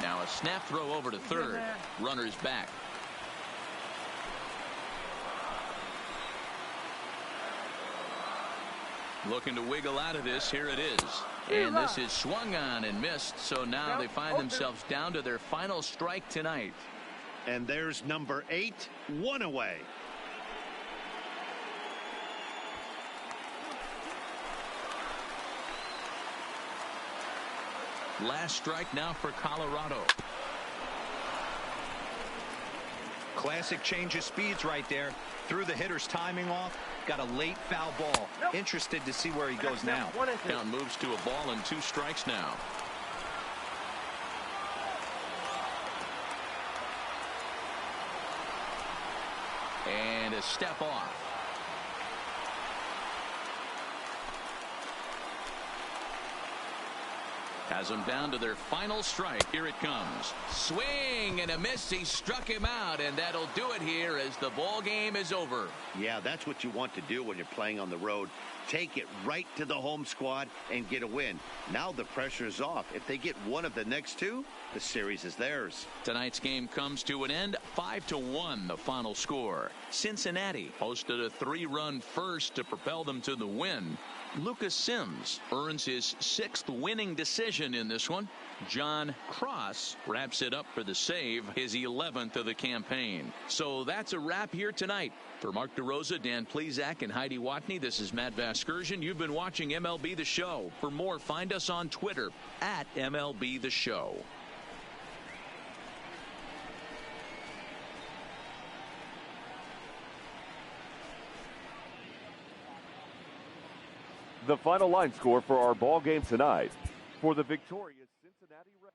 Now a snap throw over to third. Runners back. Looking to wiggle out of this. Here it is. And this is swung on and missed. So now they find themselves down to their final strike tonight. And there's number 8, 1 away. Last strike now for Colorado. Classic change of speeds right there. Threw the hitter's timing off. Got a late foul ball. Interested to see where he goes now. Count moves to a ball and 2 strikes now. And a step off. Has them down to their final strike. Here it comes. Swing and a miss. He struck him out, and that'll do it here as the ball game is over. Yeah, that's what you want to do when you're playing on the road. Take it right to the home squad and get a win. Now the pressure is off. If they get one of the next 2, the series is theirs. Tonight's game comes to an end. 5-1 the final score. Cincinnati posted a 3-run first to propel them to the win. Lucas Sims earns his 6th winning decision in this one. John Cross wraps it up for the save, his 11th of the campaign. So that's a wrap here tonight. For Mark DeRosa, Dan Plesac, and Heidi Watney, this is Matt Vasgersian. You've been watching MLB The Show. For more, find us on Twitter at MLB The Show. The final line score for our ball game tonight. For the victorious Cincinnati Reds.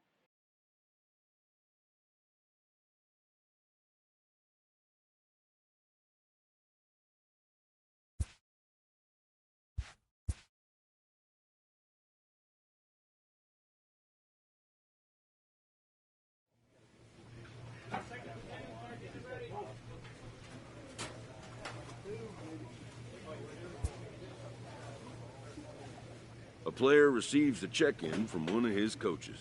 A player receives a check-in from one of his coaches.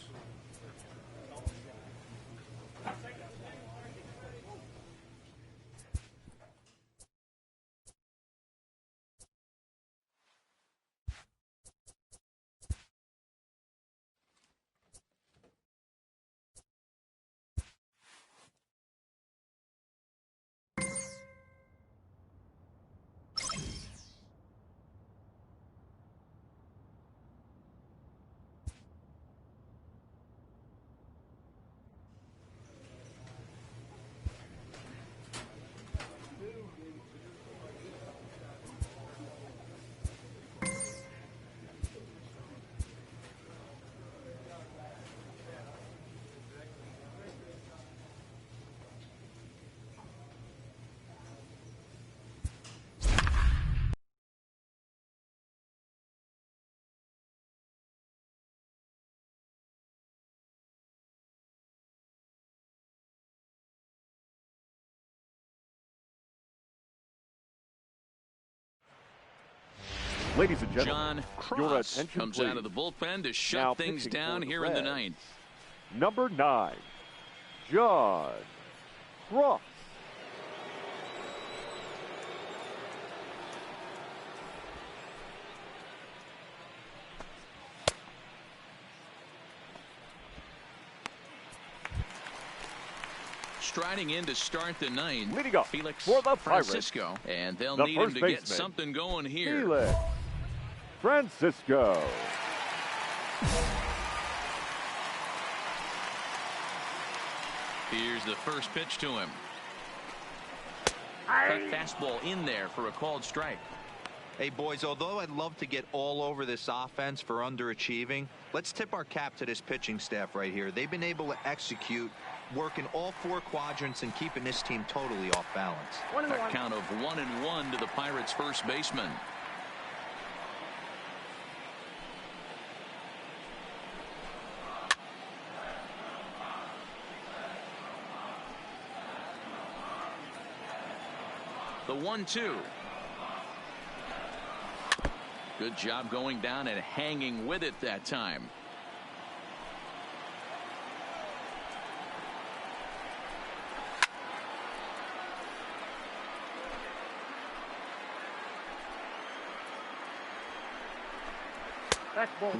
Ladies and gentlemen, John Cross comes please. out of the bullpen to shut Now things pitching down for the here in the Reds. 9th. Number 9, John Cross. Striding in to start the 9th, leading up Felix for the Francisco, Pirates, and they'll the need him first to baseman, get something going here. Felix Francisco. Here's the first pitch to him. Cut fastball in there for a called strike. Hey, boys, although I'd love to get all over this offense for underachieving, let's tip our cap to this pitching staff right here. They've been able to execute, working all 4 quadrants and keeping this team totally off balance. A count of 1-1 to the Pirates' first baseman. The 1-2. Good job going down and hanging with it that time.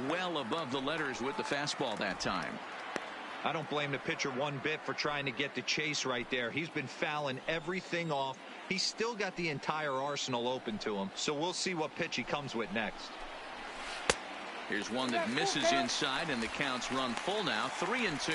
Well above the letters with the fastball that time. I don't blame the pitcher one bit for trying to get the chase right there. He's been fouling everything off. He's still got the entire arsenal open to him, so we'll see what pitch he comes with next. Here's one that misses inside, and the count's run full now, 3-2.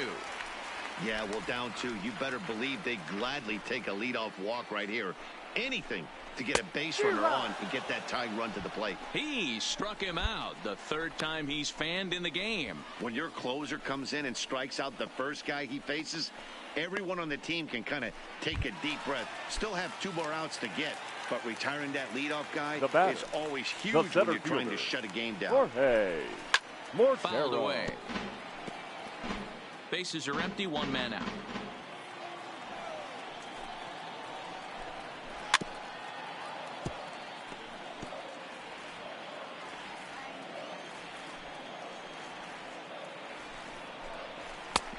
Yeah, well, down 2. You better believe they gladly take a leadoff walk right here. Anything to get a base runner on and get that tying run to the plate. He struck him out, the third time he's fanned in the game. When your closer comes in and strikes out the first guy he faces, everyone on the team can kind of take a deep breath. Still have 2 more outs to get, but retiring that leadoff guy is always huge when you're trying to shut a game down. Fouled away. Bases are empty, 1 man out.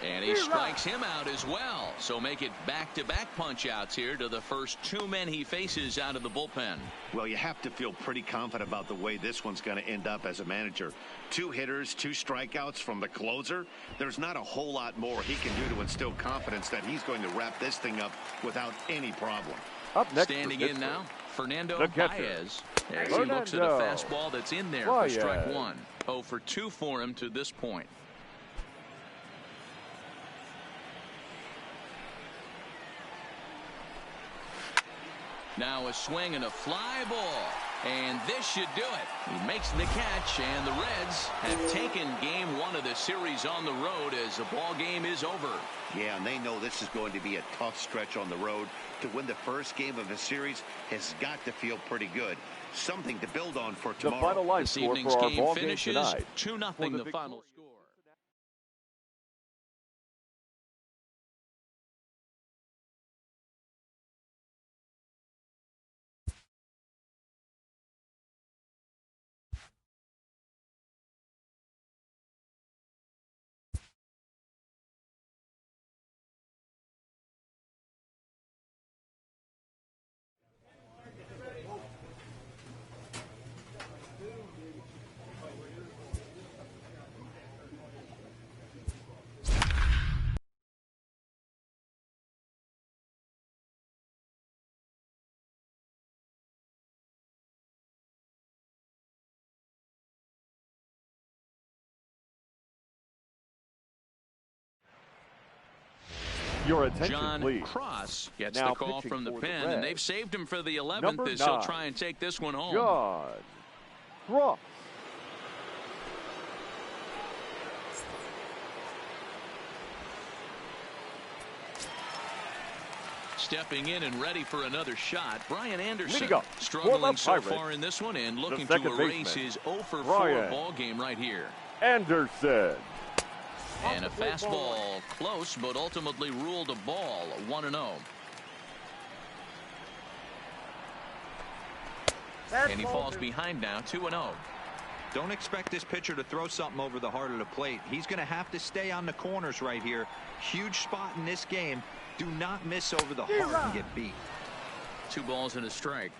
And he strikes him out as well. So make it back-to-back punch-outs here to the first 2 men he faces out of the bullpen. Well, you have to feel pretty confident about the way this one's going to end up as a manager. 2 hitters, 2 strikeouts from the closer. There's not a whole lot more he can do to instill confidence that he's going to wrap this thing up without any problem. Up next, standing in now, Fernando Baez. As he looks at a fastball that's in there for strike 1. 0 for 2 for him to this point. Now a swing and a fly ball. And this should do it. He makes the catch, and the Reds have taken game 1 of the series on the road as the ball game is over. Yeah, and they know this is going to be a tough stretch on the road. To win the first game of a series has got to feel pretty good. Something to build on for tomorrow. The final line this score evening's for our game ball finishes game tonight. 2-0 the final score. Your attention, John please. Cross gets Now the call pitching from the for pen, and they've saved him for the 11th Number as he'll 9, try and take this one home. John Cross. Stepping in and ready for another shot, Brian Anderson. For Struggling the so Pirates, far in this one and looking to second erase baseman, his 0 for 4 Brian ball game right here. Anderson. And a fastball close, but ultimately ruled a ball, 1-0. And he falls behind now, 2-0. Don't expect this pitcher to throw something over the heart of the plate. He's going to have to stay on the corners right here. Huge spot in this game. Do not miss over the heart and get beat. 2 balls and a strike.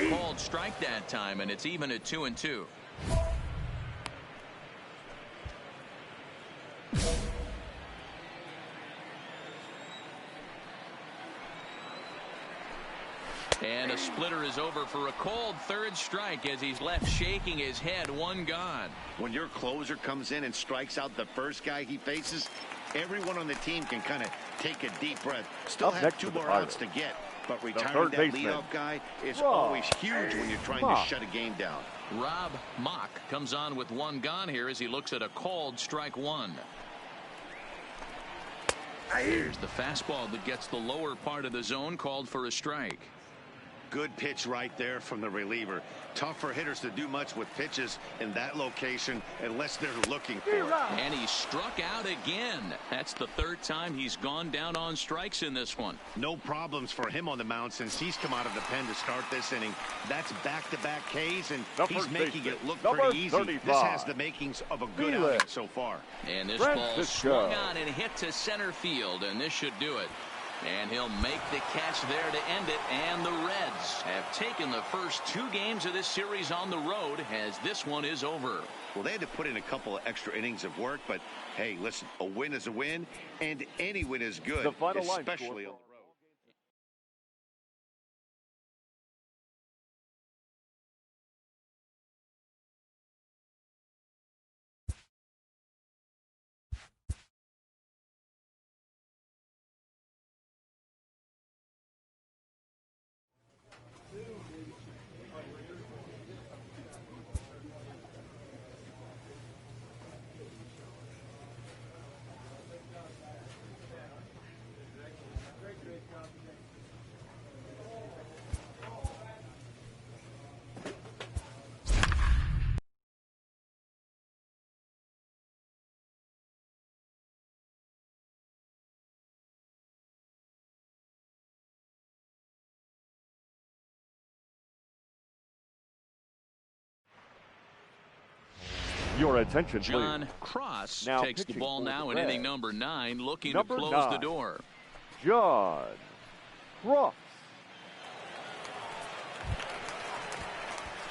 Called strike that time, and it's even at 2-2. And a splitter is over for a called 3rd strike as he's left shaking his head. 1 gone. When your closer comes in and strikes out the first guy he faces, everyone on the team can kind of take a deep breath. Still have 2 more outs to get, but retiring that leadoff guy is always huge when you're trying to shut a game down. Rob Mock comes on with 1 gone here as he looks at a called strike 1. Here's the fastball that gets the lower part of the zone, called for a strike. Good pitch right there from the reliever. Tough for hitters to do much with pitches in that location unless they're looking for it. And he struck out again. That's the 3rd time he's gone down on strikes in this one. No problems for him on the mound since he's come out of the pen to start this inning. That's back-to-back Ks, and he's making it look pretty easy. 35. This has the makings of a good outing so far. And this ball swung on and hit to center field, and this should do it. And he'll make the catch there to end it. And the Reds have taken the first 2 games of this series on the road as this one is over. Well, they had to put in a couple of extra innings of work, but hey, listen, a win is a win, and any win is good, especially on the road. Your attention, please. John Cross now takes the ball now in inning number 9, looking to close 9, the door. John Cross.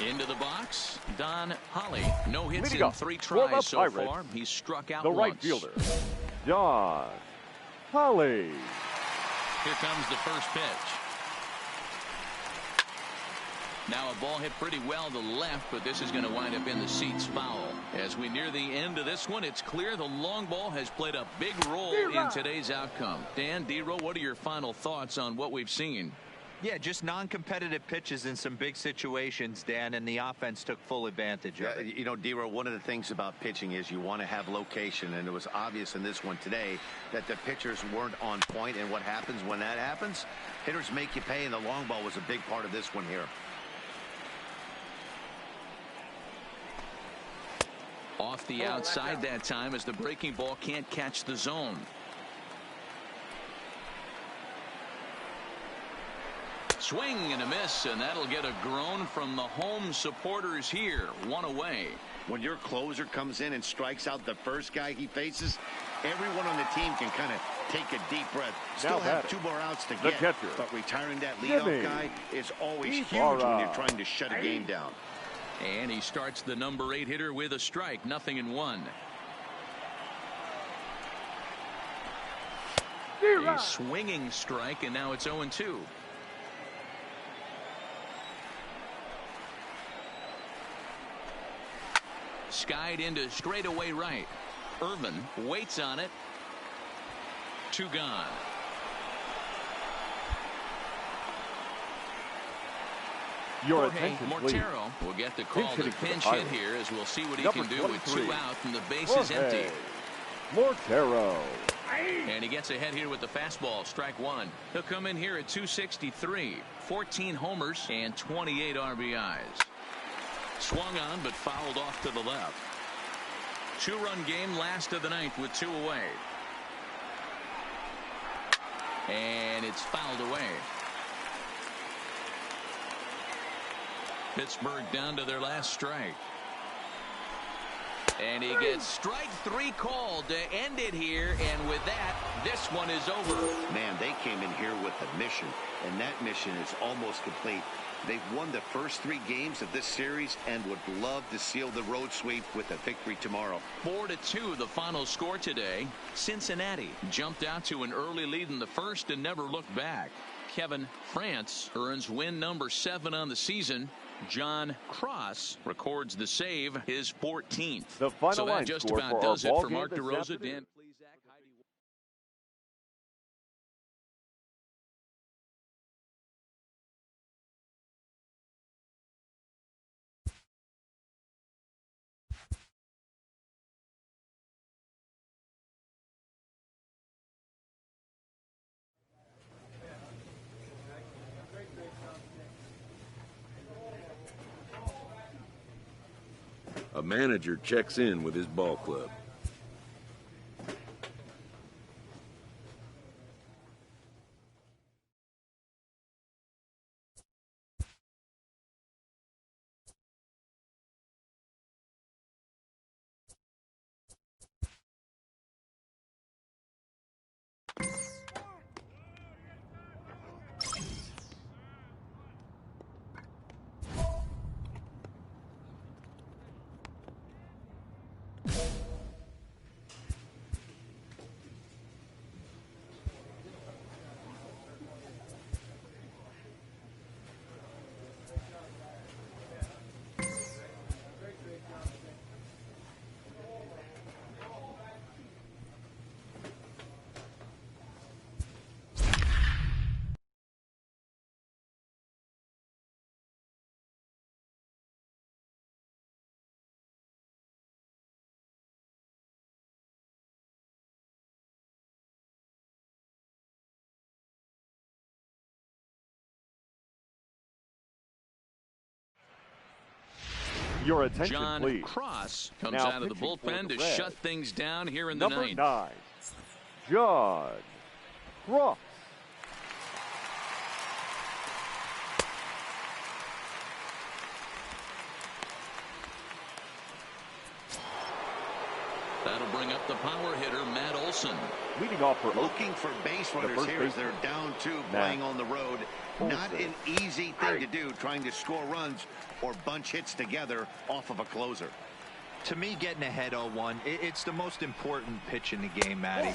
Into the box, Don Holly. No hits in 3 tries so far. He's struck out once. The right fielder, Don Holly. Here comes the first pitch. Now a ball hit pretty well to left, but this is going to wind up in the seats foul. As we near the end of this one, it's clear the long ball has played a big role in today's outcome. Dan, D-Row, what are your final thoughts on what we've seen? Yeah, just non-competitive pitches in some big situations, Dan, and the offense took full advantage of it. You know, D-Row, one of the things about pitching is you want to have location, and it was obvious in this one today that the pitchers weren't on point, and what happens when that happens? Hitters make you pay, and the long ball was a big part of this one here. Off the outside that time as the breaking ball can't catch the zone. Swing and a miss, and that'll get a groan from the home supporters here. 1 away. When your closer comes in and strikes out the first guy he faces, everyone on the team can kind of take a deep breath. Still have 2 more outs to get, but retiring that leadoff guy is always huge when you're trying to shut a game down. And he starts the number 8 hitter with a strike. 0-1. A swinging strike, and now it's 0-2. Skied into straightaway right. Irvin waits on it. 2 gone. Your Jorge attention, Mortero please. will get the call to pinch hit here as we'll see what he can do with 2 out and the base is empty. Mortero. And he gets ahead here with the fastball. Strike 1. He'll come in here at 263. 14 homers and 28 RBIs. Swung on but fouled off to the left. 2-run game, last of the 9th with 2 away. And it's fouled away. Pittsburgh down to their last strike. And he gets strike 3 called to end it here. And with that, this one is over. Man, they came in here with a mission, and that mission is almost complete. They've won the first 3 games of this series and would love to seal the road sweep with a victory tomorrow. 4-2 the final score today. Cincinnati jumped out to an early lead in the first and never looked back. Kevin France earns win number 7 on the season. John Cross records the save, his 14th. The final so that just about does it for Mark DeRosa. Dan Plesac, Heidi. A manager checks in with his ball club. Your attention, John please. Cross comes Now out of the pitching for bullpen the to Reds. shut things down here in the Number ninth. 9, John Cross. That'll bring up the power hitter, Matt Olson. Leading off for Looking for base runners here as they're down 2 playing on the road. Not an easy thing to do, trying to score runs or bunch hits together off of a closer. To me, getting ahead 0-1, it's the most important pitch in the game, Matty.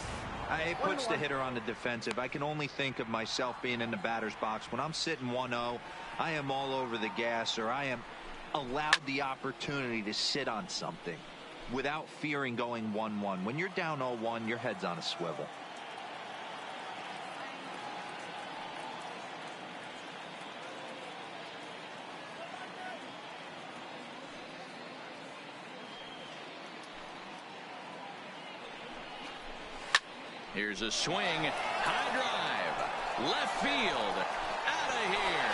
It puts the hitter on the defensive. I can only think of myself being in the batter's box. When I'm sitting 1-0, I am all over the gas, or I am allowed the opportunity to sit on something without fearing going 1-1. When you're down 0-1, your head's on a swivel. Here's a swing, high drive, left field, out of here.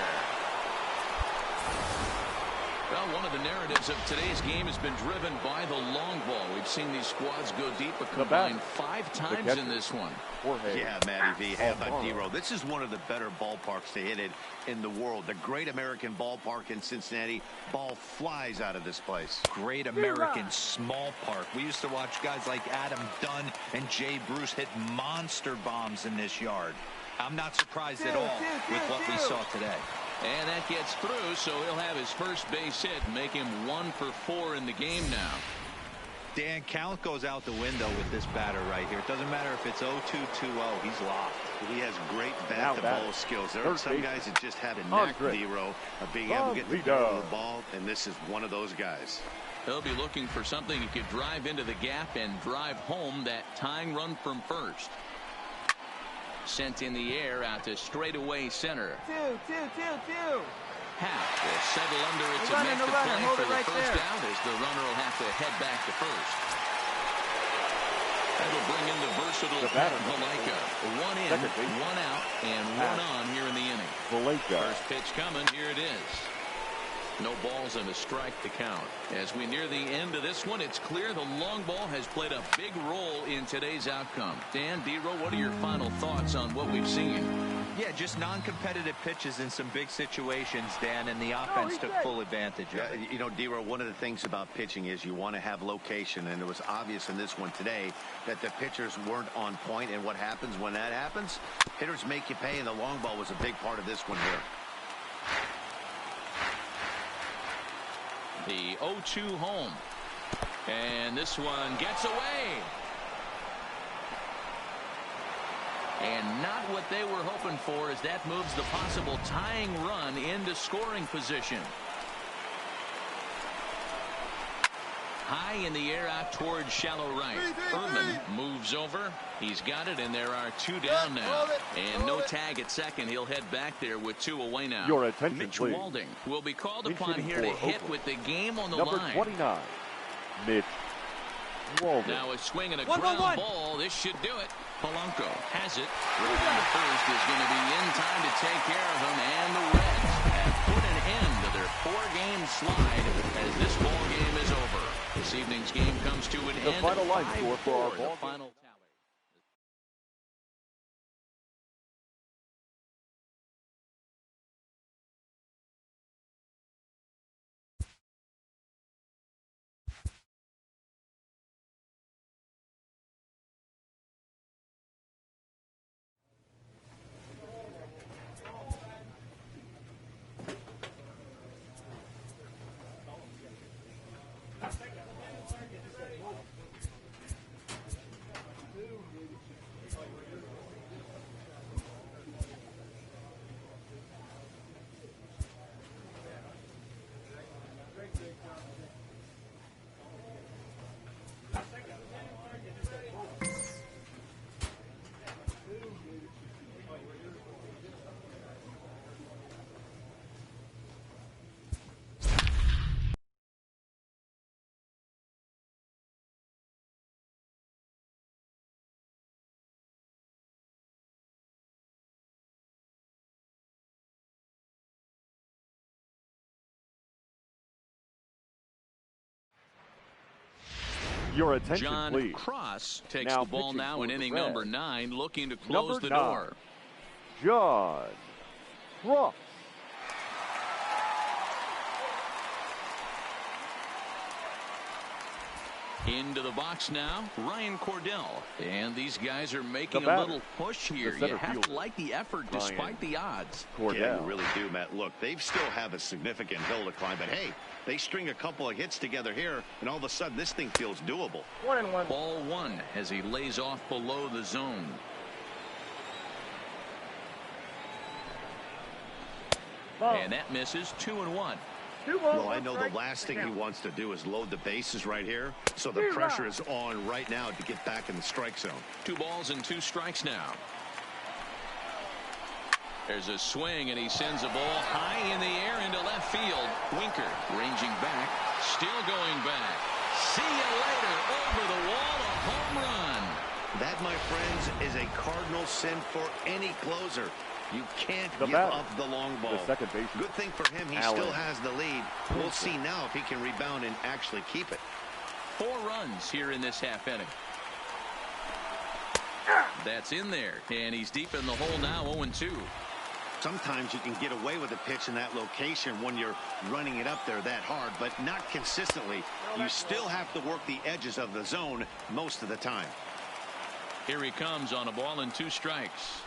Well, one of the narratives of today's game has been driven by the long ball. We've seen these squads go deep, but combined 5 times in this one. Yeah, Matty V. How about D-Row? This is one of the better ballparks to hit it in the world. The Great American Ballpark in Cincinnati. Ball flies out of this place. Great American Small Park. We used to watch guys like Adam Dunn and Jay Bruce hit monster bombs in this yard. I'm not surprised at all with what we saw today. And that gets through, so he'll have his first base hit, make him 1 for 4 in the game now. Dan, count goes out the window with this batter right here. It doesn't matter if it's 0-2-2-0. He's locked. He has great bat-to-ball skills. There are some guys that just have a knack, D-Row, of being able to get the ball, and this is one of those guys. He'll be looking for something he could drive into the gap and drive home that tying run from first. Sent in the air out to straightaway center. Two. Half will settle under it to make the play for the first out as the runner will have to head back to first. That'll bring in the versatile Valaika. 1 in, 1 out, and 1 on here in the inning. First pitch coming. Here it is. No balls and a strike to count. As we near the end of this one, it's clear the long ball has played a big role in today's outcome. Dan, D-Row, what are your final thoughts on what we've seen? Yeah, just non-competitive pitches in some big situations, Dan, and the offense took full advantage of it. You know, D-Row, one of the things about pitching is you want to have location, and it was obvious in this one today that the pitchers weren't on point, and what happens when that happens? Hitters make you pay, and the long ball was a big part of this one here. The 0-2 home. And this one gets away. And not what they were hoping for, as that moves the possible tying run into scoring position. High in the air out towards shallow right. Erman moves over. He's got it, and there are 2 down now. And no tag at second. He'll head back there with 2 away now. Your attention, Mitch please. Walding will be called upon here to hit with the game on the Number line. 29, Mitch Walding. Now a swing and a ground ball. This should do it. Polanco has it. Running to first is going to be in time to take care of him, and the Reds have put an end to their 4-game slide as this ball game is over. This evening's game comes to an end. The final line score for our the ball final tally. Your attention, John please. Cross takes the ball now in inning number 9, looking to close the 9, door. John Cross. Into the box now, Ryan Cordell. And these guys are making a little push here. You have to like the effort despite the odds. Yeah, you really do, Matt. Look, they still have a significant hill to climb, but hey, they string a couple of hits together here, and all of a sudden this thing feels doable. 1-1. Ball 1 as he lays off below the zone. Ball. And that misses. 2-1. Well, I know the last thing he wants to do is load the bases right here, so the pressure is on right now to get back in the strike zone. 2 balls and 2 strikes now. There's a swing, and he sends a ball high in the air into left field. Winker ranging back, still going back. See you later, over the wall, a home run. That, my friends, is a cardinal sin for any closer. You can't give up the long ball. The second baseman. Good thing for him, he still has the lead. We'll see now if he can rebound and actually keep it. 4 runs here in this half inning. That's in there, and he's deep in the hole now, 0-2. Sometimes you can get away with a pitch in that location when you're running it up there that hard, but not consistently. You still have to work the edges of the zone most of the time. Here he comes on a ball and 2 strikes.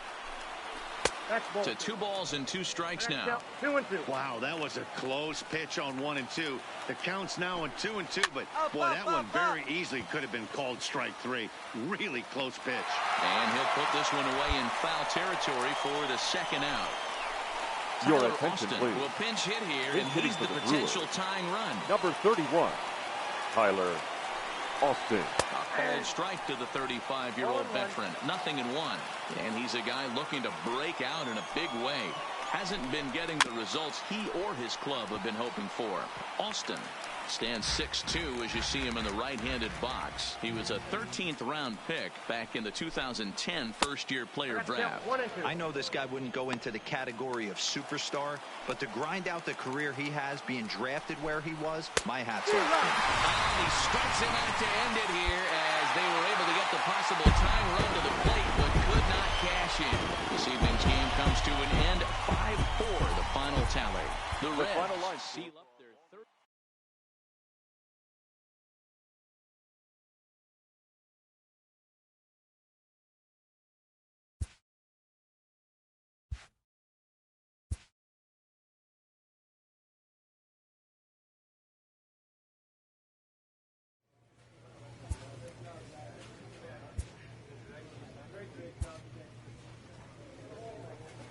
To 2 balls and 2 strikes now. 2-2. Wow, that was a close pitch on 1 and 2. The count's now on 2 and 2, but boy, that one very easily could have been called strike 3. Really close pitch. And he'll put this one away in foul territory for the second out. Your Tyler attention, Austin please. will pinch hit here, and he's the potential tying run. Number 31, Tyler Austin. A called strike to the 35-year-old veteran. 0-1. And he's a guy looking to break out in a big way. Hasn't been getting the results he or his club have been hoping for. Austin stands 6'2" as you see him in the right-handed box. He was a 13th round pick back in the 2010 first-year player draft. I know this guy wouldn't go into the category of superstar, but to grind out the career he has being drafted where he was, my hat's off to him. And he strikes him out to end it here as they were able to get the possible tying run to the plate but could not cash in. This evening's game comes to an end. 5-4 the final tally. The Reds seal up their third.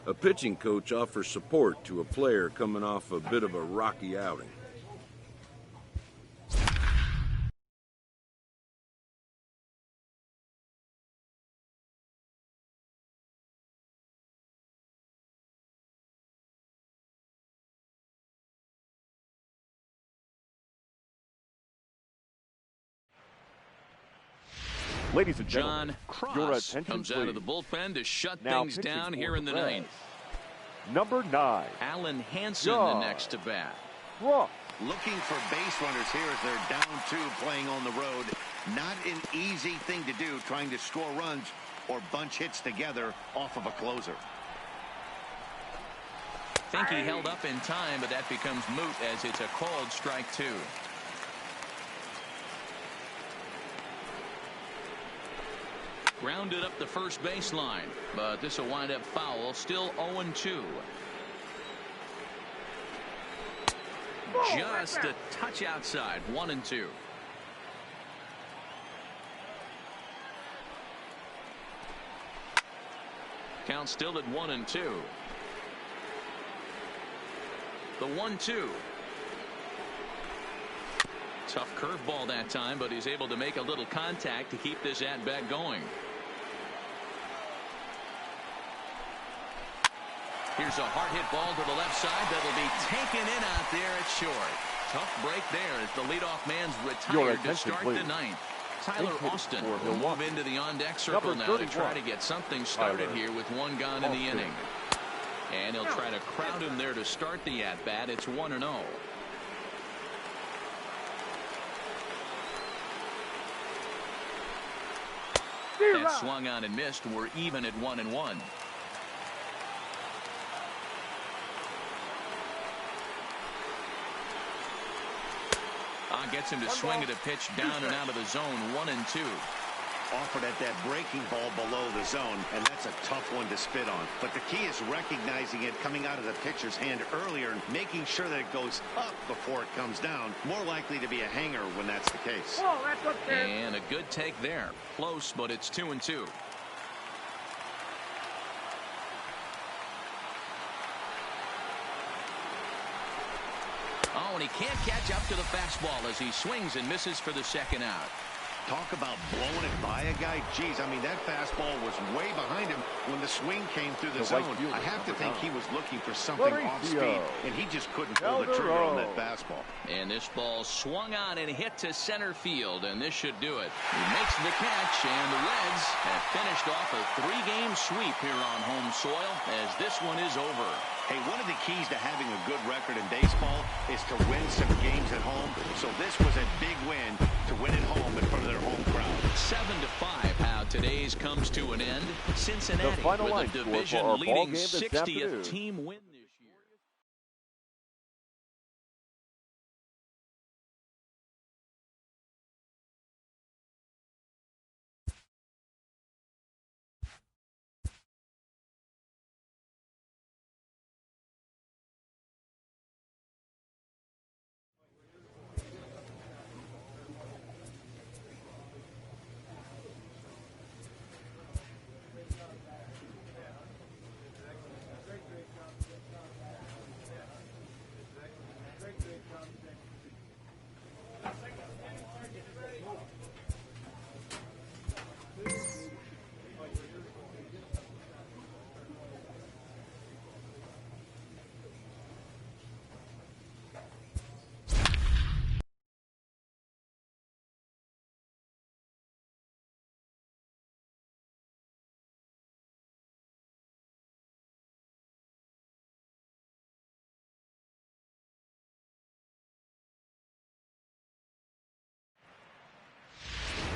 A pitching coach offers support to a player coming off a bit of a rocky outing. Ladies and gentlemen, John your Cross attention, comes please. out of the bullpen to shut Now things pitching down for here in the Reds, ninth. Number 9, Alan Hansen the John next to bat. Cross. Looking for base runners here as they're down 2 playing on the road. Not an easy thing to do, trying to score runs or bunch hits together off of a closer. Think he held up in time, but that becomes moot as it's a called strike 2. Grounded up the first baseline, but this will wind up foul. Still 0-2. Just a touch outside. 1-2. Count still at 1-2. The 1-2. Tough curveball that time, but he's able to make a little contact to keep this at-bat going. Here's a hard hit ball to the left side that'll be taken in out there at short. Tough break there as the leadoff man's retired to start the ninth. Tyler Austin will move into the on-deck circle now to try to get something started here with 1 gone in the inning. And he'll try to crowd him there to start the at-bat. It's 1-0. That swung on and missed. We're even at 1-1. Gets him to swing at a pitch down and out of the zone. 1-2. Offered at that breaking ball below the zone, and that's a tough one to spit on. But the key is recognizing it coming out of the pitcher's hand earlier and making sure that it goes up before it comes down. More likely to be a hanger when that's the case. And a good take there. Close, but it's 2-2. Oh, and he can't catch up to the fastball as he swings and misses for the second out. Talk about blowing it by a guy. Geez, I mean, that fastball was way behind him when the swing came through the zone. I have to think he was looking for something off speed, and he just couldn't pull the trigger on that fastball. And this ball swung on and hit to center field, and this should do it. He makes the catch, and the Reds have finished off a 3-game sweep here on home soil as this one is over. Hey, one of the keys to having a good record in baseball is to win some games at home. So this was a big win to win at home in front of their home crowd. 7-5, how today's comes to an end. Cincinnati with a division-leading 60th team win this year.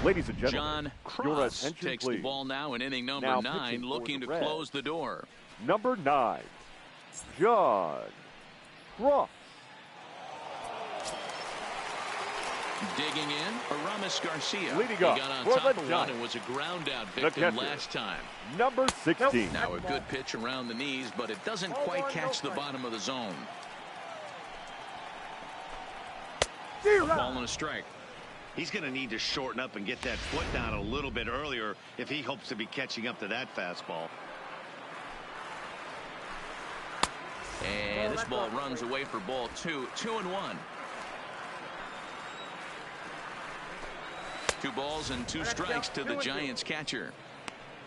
Ladies and gentlemen, John Cross takes the ball now in inning number 9, looking to close the door. Number 9, John Cross. Digging in, Aramis Garcia. Leading up he got on for top the of one Giants. and was a ground-out victim last time. Number 16. Now a good pitch around the knees, but it doesn't quite catch the bottom of the zone. A ball and a strike. He's going to need to shorten up and get that foot down a little bit earlier if he hopes to be catching up to that fastball. And this ball runs away for ball 2. 2-1. 2 balls and 2 strikes to the Giants catcher.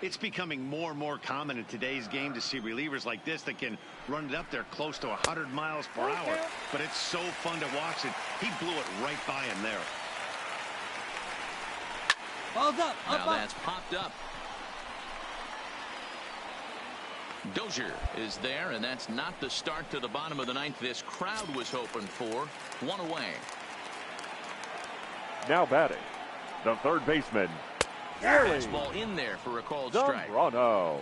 It's becoming more and more common in today's game to see relievers like this that can run it up there close to 100 miles per hour. But it's so fun to watch it. He blew it right by him there. Ball's up. Now that's popped up. Dozier is there, and that's not the start to the bottom of the 9th this crowd was hoping for. 1 away. Now batting, the third baseman, fastball in there for a called strike.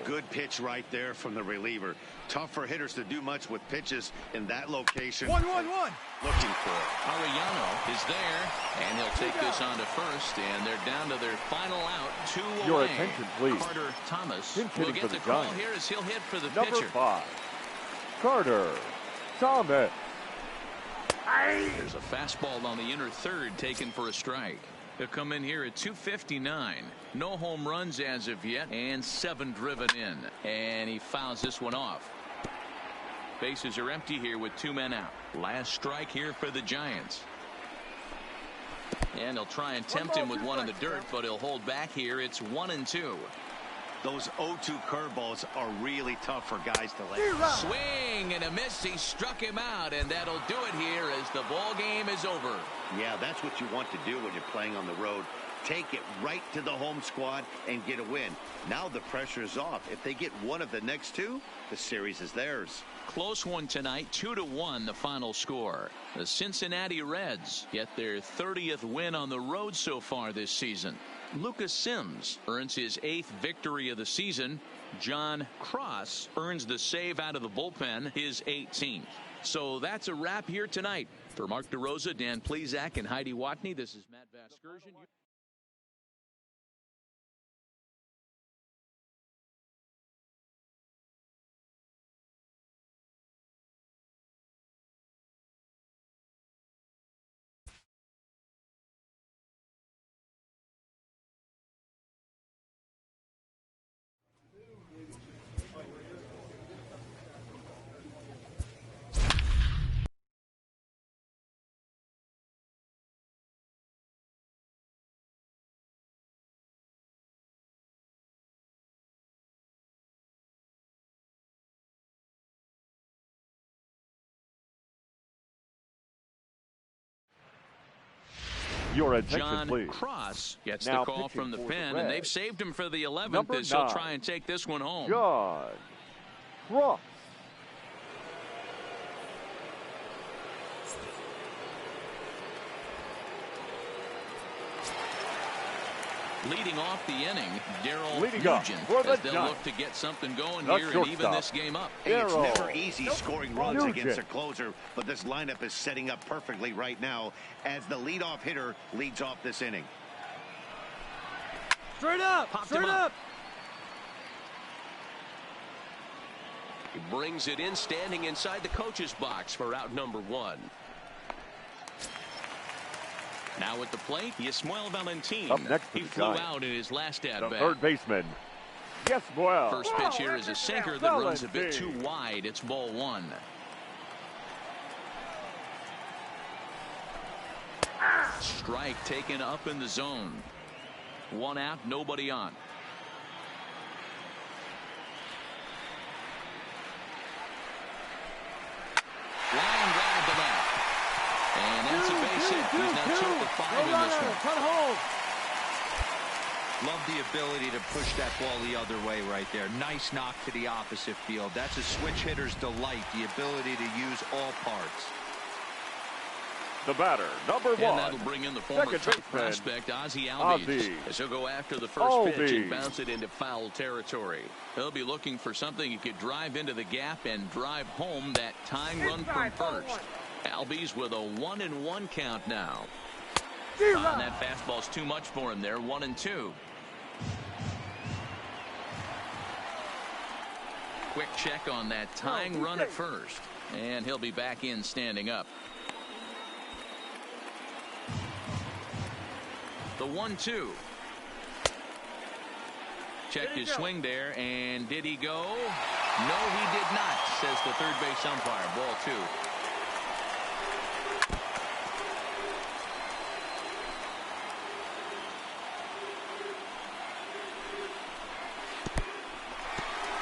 Good pitch right there from the reliever. Tough for hitters to do much with pitches in that location. 1-1-1. Looking for it. Arellano is there, and he'll take this on to first, and they're down to their final out. 2 away. Your attention, please. Carter Thomas will will get the call here as he'll hit for the Number pitcher. 5, Carter Thomas. There's a fastball on the inner third taken for a strike. He'll come in here at 259. No home runs as of yet, and 7 driven in. And he fouls this one off. Bases are empty here with 2 men out. Last strike here for the Giants. And he'll try and tempt him with one in the dirt, but he'll hold back here. It's 1-2. Those 0-2 curveballs are really tough for guys to lay. Swing and a miss. He struck him out, and that'll do it here as the ball game is over. Yeah, that's what you want to do when you're playing on the road. Take it right to the home squad and get a win. Now the pressure is off. If they get one of the next 2, the series is theirs. Close one tonight, 2-1 the final score. The Cincinnati Reds get their 30th win on the road so far this season. Lucas Sims earns his 8th victory of the season. John Cross earns the save out of the bullpen, his 18th. So that's a wrap here tonight. For Mark DeRosa, Dan Plesac, and Heidi Watney, this is Matt Vasgersian. Your attention, John please. Cross gets Now the call from the pitching for pen, the and they've Reds. saved him for the 11th Number as he'll 9, try and take this one home. John Cross. Leading off the inning, Daryl Leading up Nugent, for the as they'll Giants. look to get something going The here and even shortstop. this game up. Hey, it's Daryl never easy scoring runs Nugent. against a closer, but this lineup is setting up perfectly right now as the leadoff hitter leads off this inning. Straight up! Popped Straight him up. up! He brings it in, standing inside the coach's box for out number 1. Now at the plate, Yasmuel Valentin. Up next for He the flew Giants. out in his last The at-bat. third baseman. Yes, well. First pitch here is a sinker that runs a bit too wide. It's ball 1. Strike taken up in the zone. 1 out, nobody on. Line drive to left. And that's a base hit. He's now 2 for 5 in this one. Cut home! Love the ability to push that ball the other way right there. Nice knock to the opposite field. That's a switch hitter's delight, the ability to use all parts. The batter, number 1. And that'll bring in the former Second top baseman, prospect, Ozzie Albies, Ozzie. as he'll go after the first pitch and Albies. bounce it into foul territory. He'll be looking for something he could drive into the gap and drive home that tying run from first. Albies with a 1-1 count now. And that fastball's too much for him there. 1-2. Quick check on that tying run at first. And he'll be back in standing up. The 1-2. Checked his swing there, and did he go? No, he did not, says the third base umpire. Ball 2.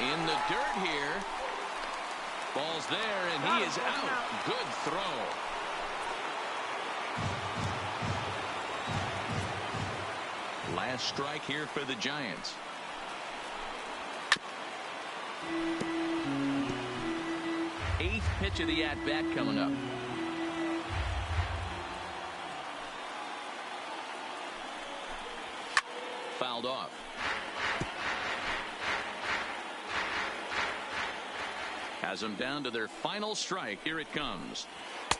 In the dirt here. Ball's there, and he is out. Good throw. Last strike here for the Giants. Eighth pitch of the at-bat coming up. Fouled off. Has them down to their final strike. Here it comes.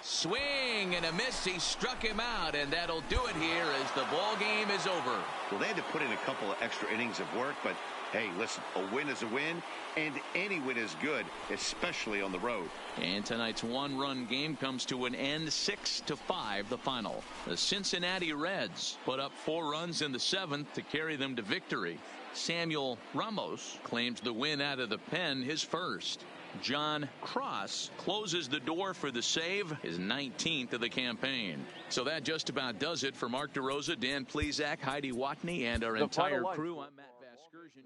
Swing and a miss. He struck him out, and that'll do it here as the ball game is over. Well, they had to put in a couple of extra innings of work, but hey, listen, a win is a win, and any win is good, especially on the road. And tonight's one-run game comes to an end, 6-5, the final. The Cincinnati Reds put up 4 runs in the 7th to carry them to victory. Samuel Ramos claims the win out of the pen, his first. John Cross closes the door for the save, his 19th of the campaign. So that just about does it for Mark DeRosa, Dan Plesac, Heidi Watney, and our entire crew. I'm Matt Vasgersian.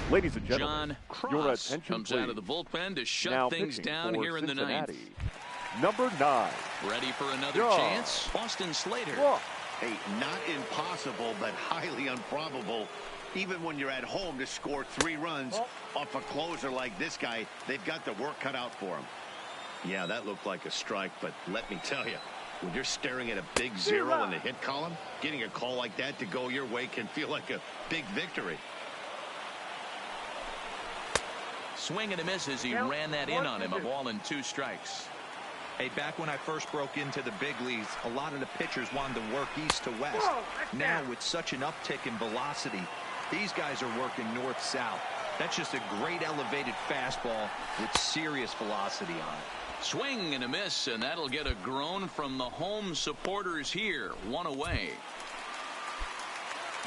Ladies and gentlemen, John your Cross attention comes please. out of the bullpen to shut Now things pitching down for here in the ninth. Cincinnati, number 9. Ready for another John chance? Austin Slater. Cross. Hey, not impossible, but highly improbable. Even when you're at home to score 3 runs off a closer like this guy, they've got the work cut out for him. Yeah, that looked like a strike, but let me tell you, when you're staring at a big 0 in the hit column, getting a call like that to go your way can feel like a big victory. Swing and a miss as he ran that in on him. A ball and 2 strikes. Hey, back when I first broke into the big leagues, a lot of the pitchers wanted to work east to west. Now, with such an uptick in velocity, these guys are working north-south. That's just a great elevated fastball with serious velocity on it. Swing and a miss, and that'll get a groan from the home supporters here. 1 away.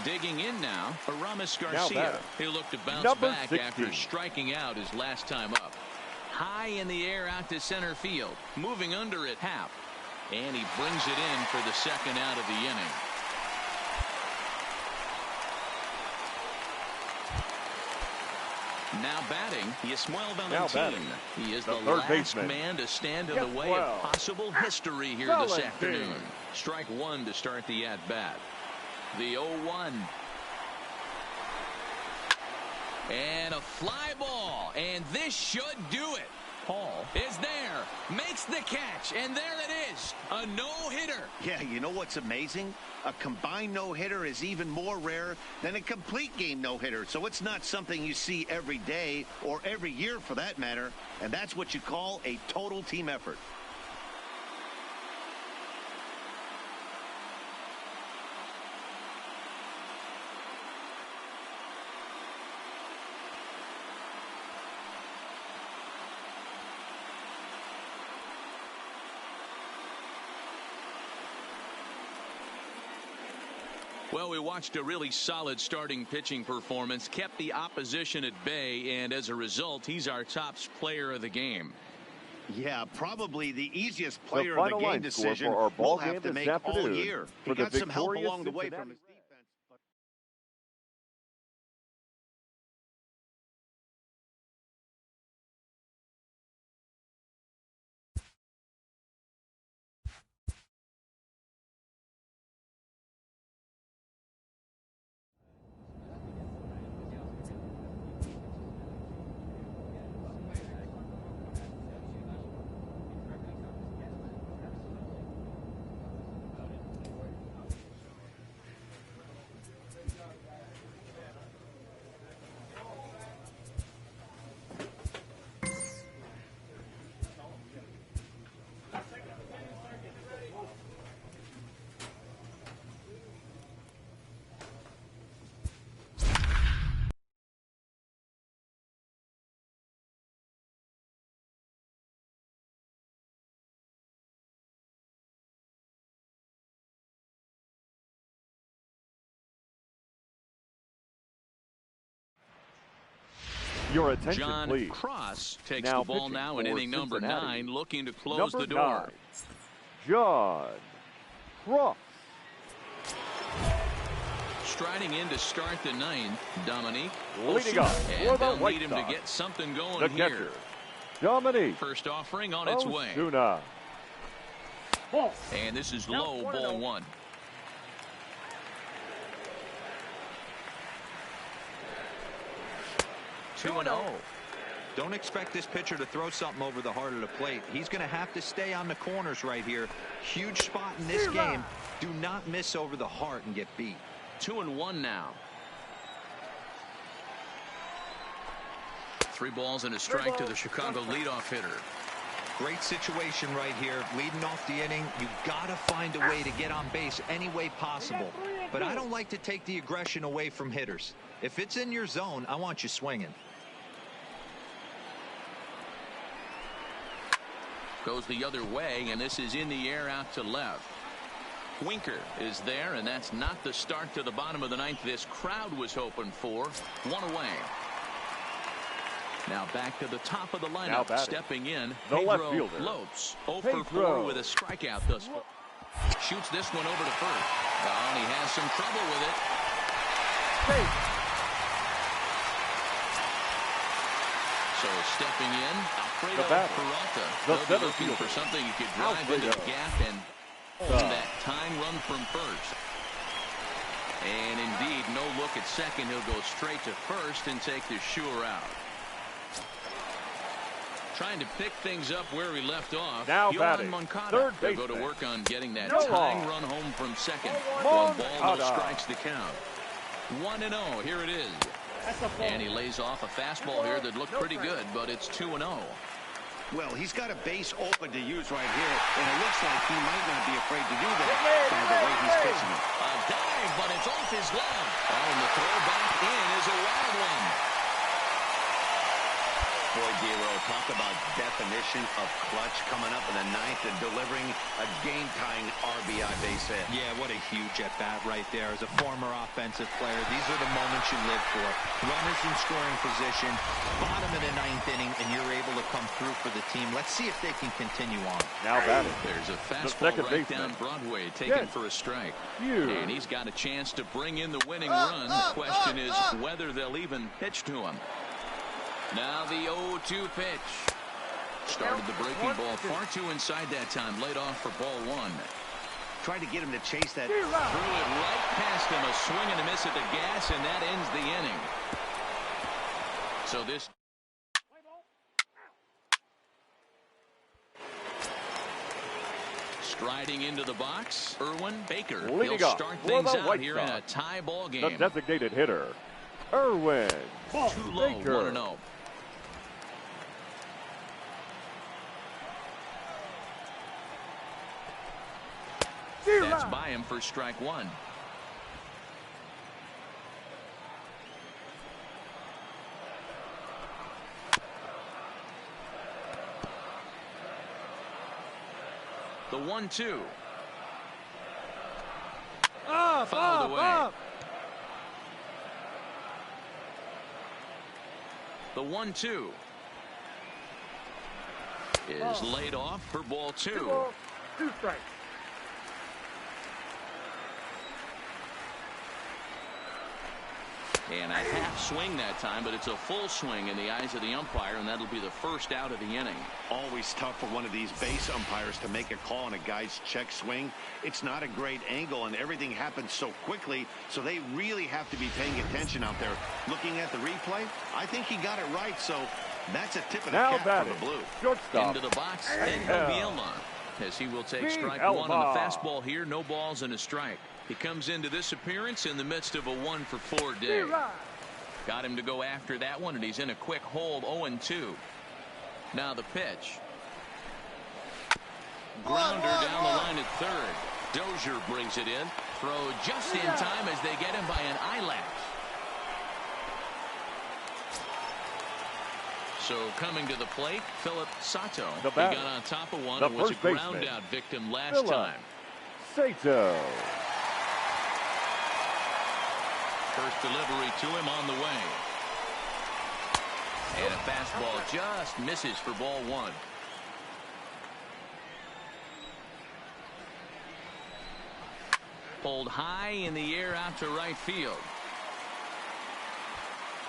Digging in now, Aramis Garcia. He'll look to bounce back 16. after striking out his last time up. High in the air out to center field. Moving under at half. And he brings it in for the second out of the inning. Now batting, Yasmuel Valentin. He is the last man to stand in the way of possible history here this afternoon. Strike 1 to start the at-bat. The 0-1. And a fly ball. And this should do it. Paul is there, makes the catch, and there it is, a no-hitter. Yeah, you know what's amazing? A combined no-hitter is even more rare than a complete game no-hitter, so it's not something you see every day or every year for that matter, and that's what you call a total team effort. Well, we watched a really solid starting pitching performance, kept the opposition at bay, and as a result, he's our top player of the game. Yeah, probably the easiest player of the game decision we'll have to make all year. He got some help along the way from his defense. Your attention, John please. Cross takes the ball now in inning number 9, looking to close the door. 9, John Cross. Striding in to start the 9th, Dominique. Leading up and for the they'll White need him Sox, to get something going the here. catcher, Dominique First offering on its way. Osuna. And this is low, ball 1. Two and 0. Don't expect this pitcher to throw something over the heart of the plate. He's going to have to stay on the corners right here. Huge spot in this game. Do not miss over the heart and get beat. 2 and 1 now. 3 balls and a strike to the Chicago leadoff hitter. Great situation right here. Leading off the inning, you got to find a way to get on base any way possible. But I don't like to take the aggression away from hitters. If it's in your zone, I want you swinging. Goes the other way, and this is in the air out to left. Winker is there, and that's not the start to the bottom of the 9th this crowd was hoping for. 1 away. Now back to the top of the lineup. Stepping in, Pedro Lopes. 0 for 4 with a strikeout thus far. Shoots this one over to first. And he has some trouble with it. So stepping in, Alfredo Peralta. They'll be looking for something he could drive into the gap and that tying run from first. And indeed, no look at second. He'll go straight to first and take the sure out. Trying to pick things up where he left off. Now batting, third base. They'll go to work on getting that tying run home from second. One ball, no strikes the count. 1-0. Here it is. And he lays off a fastball here that looked pretty good, but it's 2-0. Well, he's got a base open to use right here, and it looks like he might not be afraid to do that by the way he's pitching it. A dive, but it's off his glove. Oh, and the throw back in is a wild one. Boy, Dero, talk about definition of clutch coming up in the ninth and delivering a game-tying RBI base hit. Yeah, what a huge at-bat right there. As a former offensive player, these are the moments you live for. Runners in scoring position, bottom of the ninth inning, and you're able to come through for the team. Let's see if they can continue on. Now batting. There's a fastball right down Broadway, taken for a strike. And he's got a chance to bring in the winning run. The question is whether they'll even pitch to him. Now the 0-2 pitch. Started the breaking ball far too inside that time. Laid off for ball one. Tried to get him to chase that. Threw it right past him. A swing and a miss at the gas, and that ends the inning. So this. Striding into the box, Irwin Baker. He'll start things out here in a tie ball game. The designated hitter, Irwin Too low, Baker. 1-0. That's by him for strike one. The 1-2. Fouled away. The 1-2 is laid off for ball two. 2 strikes. And a half swing that time, but it's a full swing in the eyes of the umpire, and that'll be the first out of the inning. Always tough for one of these base umpires to make a call on a guy's check swing. It's not a great angle, and everything happens so quickly, so they really have to be paying attention out there. Looking at the replay, I think he got it right, so that's a tip of the cap for the Blue. Shortstop. Into the box, and Bielma, as he will take strike one on the fastball here. No balls and a strike. He comes into this appearance in the midst of a 1-for-4 day. Got him to go after that one, and he's in a quick hold, 0-2. Now the pitch. Grounder down the line at third. Dozier brings it in. Throw just in time as they get him by an eyelash. So coming to the plate, Philip Sato. He got on top of one and was a ground-out victim last time. Sato. First delivery to him on the way. And a fastball just misses for ball one. Pulled high in the air out to right field.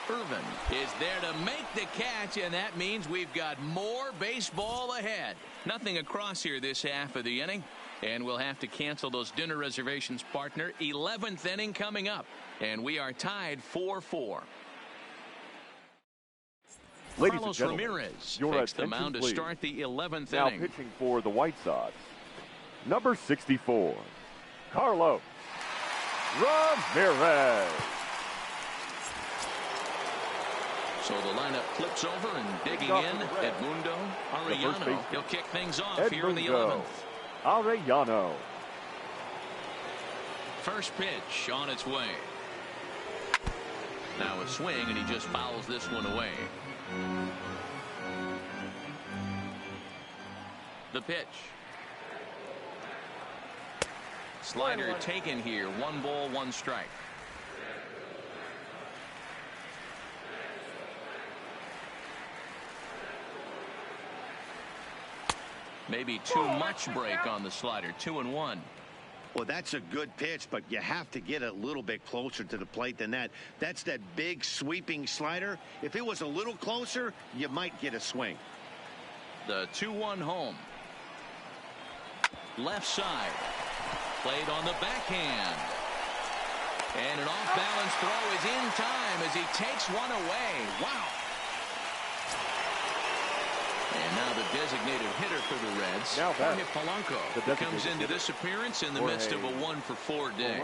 Irvin is there to make the catch, and that means we've got more baseball ahead. Nothing across here this half of the inning, and we'll have to cancel those dinner reservations, partner. 11th inning coming up, and we are tied 4-4. Ladies Carlos and gentlemen, Ramirez your takes the attention, mound to please. start the 11th Now inning. pitching for the White Sox, number 64, Carlos Ramirez. So the lineup flips over and digging in, Edmundo Arellano. He'll kick things off here in the 11th. Arellano. First pitch on its way. Now a swing, and he just fouls this one away. The pitch. Slider taken here. 1 ball, 1 strike. Maybe too much break on the slider. 2-1. Well, that's a good pitch, but you have to get a little bit closer to the plate than that. That's that big sweeping slider. If it was a little closer, you might get a swing. The 2-1 home. Left side. Played on the backhand. And an off-balance throw is in time as he takes one away. Wow. And now the designated hitter for the Reds, Jorge Polanco, comes into this appearance in the midst of a 1-for-4 day.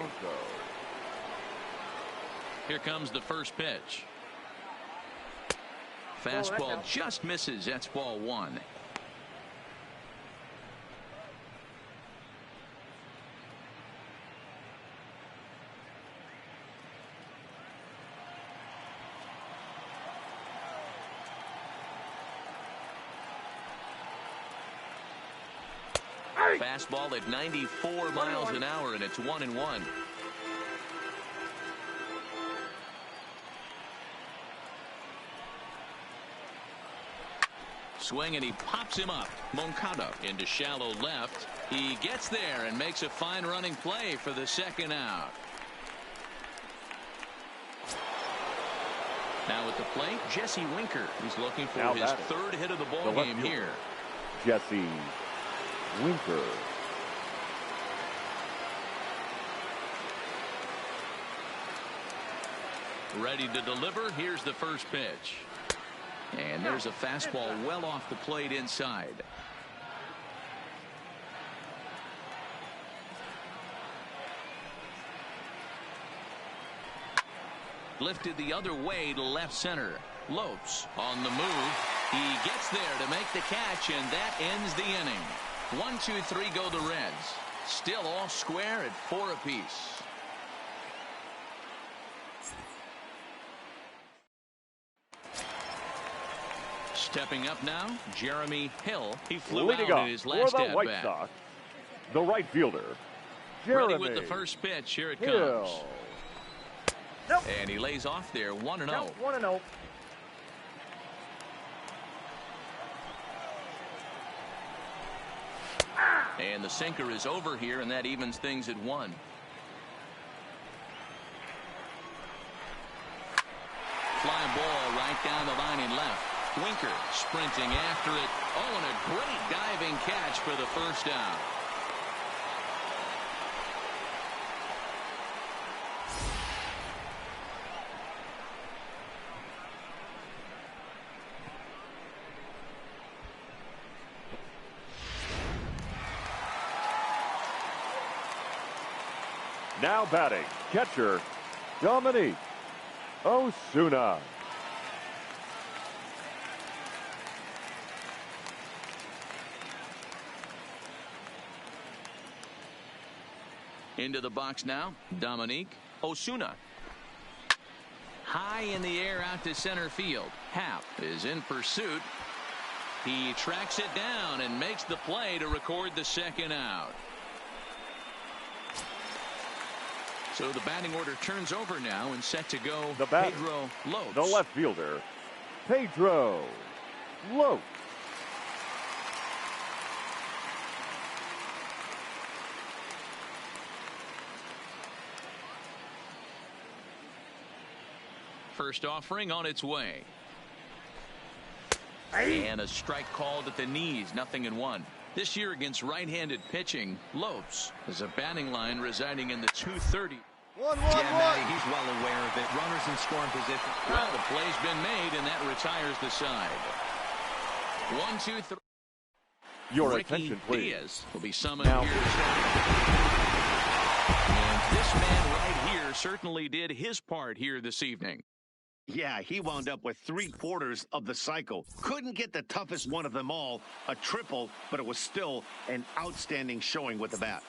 Here comes the first pitch. Fastball just misses. That's ball 1. Fastball at 94 miles an hour, and it's 1-1. Swing, and he pops him up. Moncada into shallow left. He gets there and makes a fine running play for the second out. Now at the plate, Jesse Winker. He's looking for his third hit of the ball game here. Jesse Winker. Ready to deliver. Here's the first pitch. And there's a fastball well off the plate inside. Lifted the other way to left center. Lopes on the move. He gets there to make the catch, and that ends the inning. 1, 2, 3 go the Reds. Still all square at 4 apiece. Stepping up now, Jeremy Hill. He flew out in his last for the White at-bat. Sox, the right fielder, Jeremy Ready with the first pitch. Here it Hill. comes. And he lays off there, 1-0. 1-0. And the sinker is over here, and that evens things at 1. Fly ball right down the line and left. Winker sprinting after it. Oh, and a great diving catch for the first out. Now batting, catcher, Dominique Osuna. Into the box now, Dominique Osuna. High in the air out to center field. Happ is in pursuit. He tracks it down and makes the play to record the second out. So the batting order turns over now and set to go Pedro Lopes. The left fielder, Pedro Lopes. First offering on its way. And a strike called at the knees, 0-1. This year against right-handed pitching, Lopes is a batting line residing in the 230. Matty, he's well aware of it. Runners in scoring position. Well, the play's been made, and that retires the side. 1, 2, 3. Your Ricky attention, please. Diaz will be summoned now. here to start. And this man right here certainly did his part here this evening. Yeah, he wound up with 3/4 of the cycle. Couldn't get the toughest one of them all, a triple, but it was still an outstanding showing with the bat.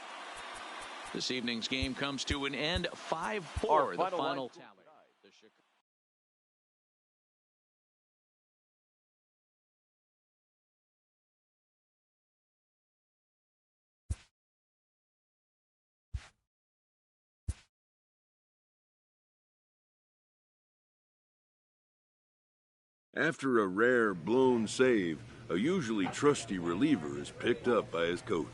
This evening's game comes to an end, 5-4, the final tally. After a rare blown save, a usually trusty reliever is picked up by his coach.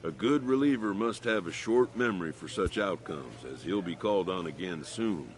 A good reliever must have a short memory for such outcomes, as he'll be called on again soon.